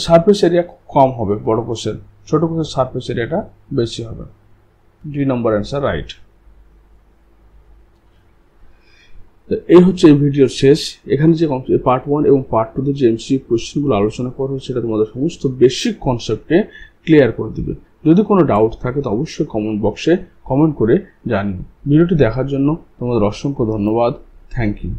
সারফেস এরিয়া কম হবে বড় কোষের, ছোট কোষের সারফেস এরিয়াটা বেশি হবে। 2 নম্বর অ্যান্সার রাইট। এই হচ্ছে এই ভিডিওর শেষ। এখানে যে পার্ট 1 এবং পার্ট 2 তে যে এমসিকিউ কোশ্চেনগুলো আলোচনা করা হয়েছে সেটা তোমাদের সমস্ত বেসিক কনসেপ্টে ক্লিয়ার করে দেবে। যদি কোনো ডাউট থাকে তো অবশ্যই কমেন্ট বক্সে কমেন্ট করে জানিও। ভিডিওটি দেখার জন্য তোমাদের অসংখ্য ধন্যবাদ। Thank you.